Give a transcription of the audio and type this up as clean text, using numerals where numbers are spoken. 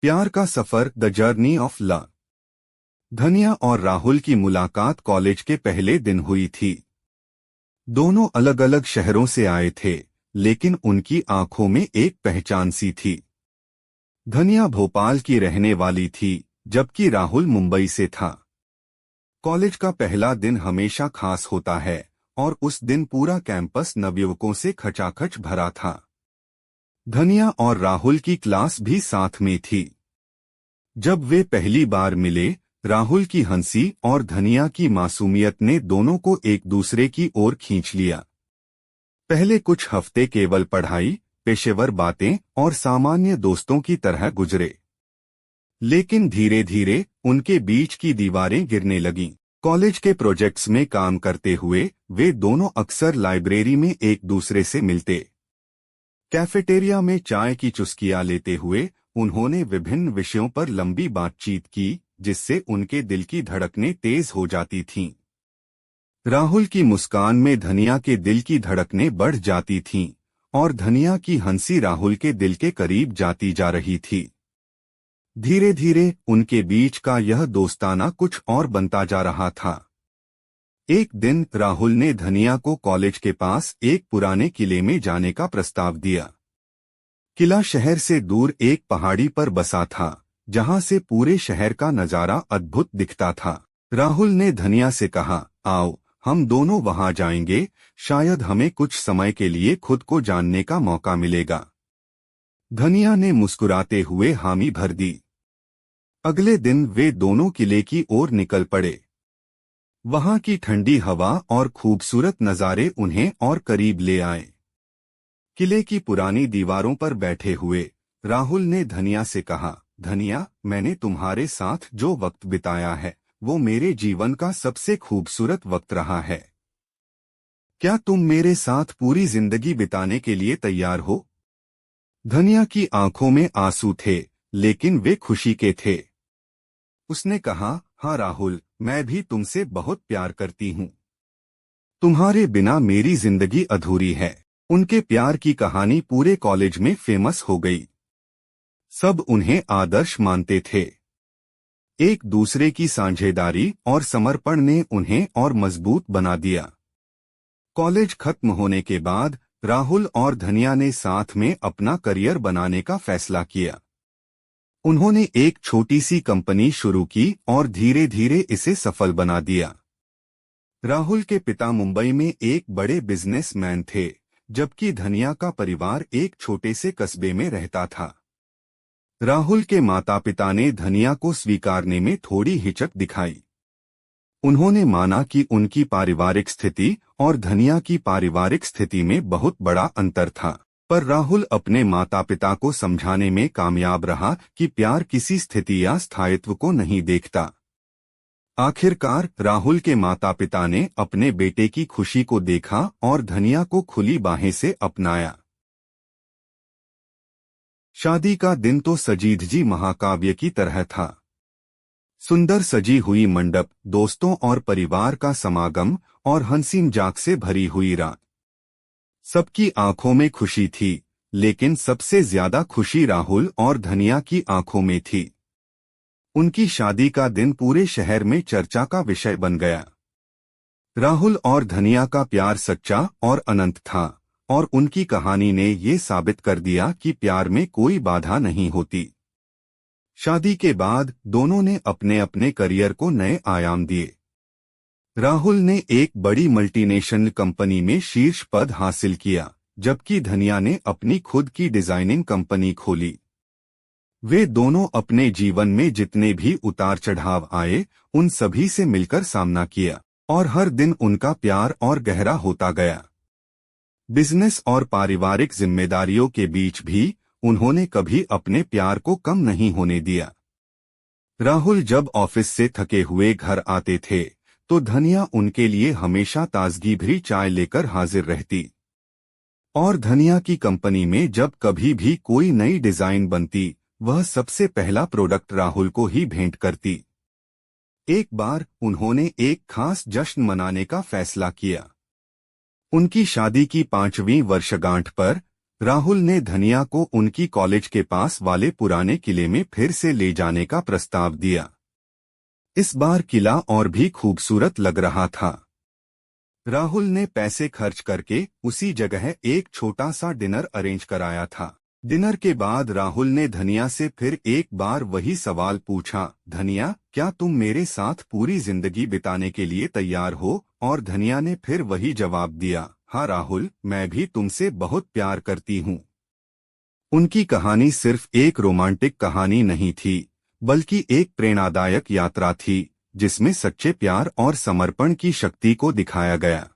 प्यार का सफर, the journey of love. धनिया और राहुल की मुलाकात कॉलेज के पहले दिन हुई थी। दोनों अलग अलग शहरों से आए थे, लेकिन उनकी आंखों में एक पहचान सी थी। धनिया भोपाल की रहने वाली थी, जबकि राहुल मुंबई से था। कॉलेज का पहला दिन हमेशा खास होता है, और उस दिन पूरा कैंपस नवयुवकों से खचाखच भरा था। धनिया और राहुल की क्लास भी साथ में थी। जब वे पहली बार मिले, राहुल की हंसी और धनिया की मासूमियत ने दोनों को एक दूसरे की ओर खींच लिया। पहले कुछ हफ्ते केवल पढ़ाई, पेशेवर बातें और सामान्य दोस्तों की तरह गुजरे, लेकिन धीरे धीरे उनके बीच की दीवारें गिरने लगीं। कॉलेज के प्रोजेक्ट्स में काम करते हुए वे दोनों अक्सर लाइब्रेरी में एक दूसरे से मिलते। कैफेटेरिया में चाय की चुस्कियां लेते हुए उन्होंने विभिन्न विषयों पर लंबी बातचीत की, जिससे उनके दिल की धड़कनें तेज हो जाती थीं। राहुल की मुस्कान में धनिया के दिल की धड़कनें बढ़ जाती थीं, और धनिया की हंसी राहुल के दिल के करीब जाती जा रही थी। धीरे धीरे उनके बीच का यह दोस्ताना कुछ और बनता जा रहा था। एक दिन राहुल ने धनिया को कॉलेज के पास एक पुराने किले में जाने का प्रस्ताव दिया। किला शहर से दूर एक पहाड़ी पर बसा था, जहां से पूरे शहर का नजारा अद्भुत दिखता था। राहुल ने धनिया से कहा, आओ हम दोनों वहां जाएंगे, शायद हमें कुछ समय के लिए खुद को जानने का मौका मिलेगा। धनिया ने मुस्कुराते हुए हामी भर दी। अगले दिन वे दोनों किले की ओर निकल पड़े। वहां की ठंडी हवा और खूबसूरत नज़ारे उन्हें और करीब ले आए। किले की पुरानी दीवारों पर बैठे हुए राहुल ने धनिया से कहा, धनिया, मैंने तुम्हारे साथ जो वक्त बिताया है वो मेरे जीवन का सबसे खूबसूरत वक्त रहा है। क्या तुम मेरे साथ पूरी जिंदगी बिताने के लिए तैयार हो? धनिया की आंखों में आंसू थे, लेकिन वे खुशी के थे। उसने कहा, हाँ राहुल, मैं भी तुमसे बहुत प्यार करती हूँ। तुम्हारे बिना मेरी जिंदगी अधूरी है। उनके प्यार की कहानी पूरे कॉलेज में फेमस हो गई। सब उन्हें आदर्श मानते थे। एक दूसरे की साझेदारी और समर्पण ने उन्हें और मजबूत बना दिया। कॉलेज खत्म होने के बाद राहुल और धनिया ने साथ में अपना करियर बनाने का फैसला किया। उन्होंने एक छोटी सी कंपनी शुरू की और धीरे धीरे इसे सफल बना दिया। राहुल के पिता मुंबई में एक बड़े बिजनेसमैन थे, जबकि धनिया का परिवार एक छोटे से कस्बे में रहता था। राहुल के माता पिता ने धनिया को स्वीकारने में थोड़ी हिचक दिखाई। उन्होंने माना कि उनकी पारिवारिक स्थिति और धनिया की पारिवारिक स्थिति में बहुत बड़ा अंतर था, पर राहुल अपने माता पिता को समझाने में कामयाब रहा कि प्यार किसी स्थिति या स्थायित्व को नहीं देखता। आखिरकार राहुल के माता पिता ने अपने बेटे की खुशी को देखा और धनिया को खुली बाहें से अपनाया। शादी का दिन तो सजीधजी महाकाव्य की तरह था। सुंदर सजी हुई मंडप, दोस्तों और परिवार का समागम और हंसी मजाक से भरी हुई रात। सबकी आंखों में खुशी थी, लेकिन सबसे ज्यादा खुशी राहुल और धनिया की आंखों में थी। उनकी शादी का दिन पूरे शहर में चर्चा का विषय बन गया। राहुल और धनिया का प्यार सच्चा और अनंत था, और उनकी कहानी ने ये साबित कर दिया कि प्यार में कोई बाधा नहीं होती। शादी के बाद दोनों ने अपने अपने करियर को नए आयाम दिए। राहुल ने एक बड़ी मल्टीनेशनल कंपनी में शीर्ष पद हासिल किया, जबकि धनिया ने अपनी खुद की डिजाइनिंग कंपनी खोली। वे दोनों अपने जीवन में जितने भी उतार चढ़ाव आए, उन सभी से मिलकर सामना किया, और हर दिन उनका प्यार और गहरा होता गया। बिजनेस और पारिवारिक जिम्मेदारियों के बीच भी उन्होंने कभी अपने प्यार को कम नहीं होने दिया। राहुल जब ऑफिस से थके हुए घर आते थे, तो धनिया उनके लिए हमेशा ताजगी भरी चाय लेकर हाजिर रहती। और धनिया की कंपनी में जब कभी भी कोई नई डिजाइन बनती, वह सबसे पहला प्रोडक्ट राहुल को ही भेंट करती। एक बार उन्होंने एक खास जश्न मनाने का फैसला किया। उनकी शादी की 5वीं वर्षगांठ पर राहुल ने धनिया को उनकी कॉलेज के पास वाले पुराने किले में फिर से ले जाने का प्रस्ताव दिया। इस बार किला और भी खूबसूरत लग रहा था। राहुल ने पैसे खर्च करके उसी जगह एक छोटा सा डिनर अरेंज कराया था। डिनर के बाद राहुल ने धनिया से फिर एक बार वही सवाल पूछा, धनिया, क्या तुम मेरे साथ पूरी जिंदगी बिताने के लिए तैयार हो? और धनिया ने फिर वही जवाब दिया, हाँ राहुल, मैं भी तुमसे बहुत प्यार करती हूँ। उनकी कहानी सिर्फ एक रोमांटिक कहानी नहीं थी, बल्कि एक प्रेरणादायक यात्रा थी, जिसमें सच्चे प्यार और समर्पण की शक्ति को दिखाया गया।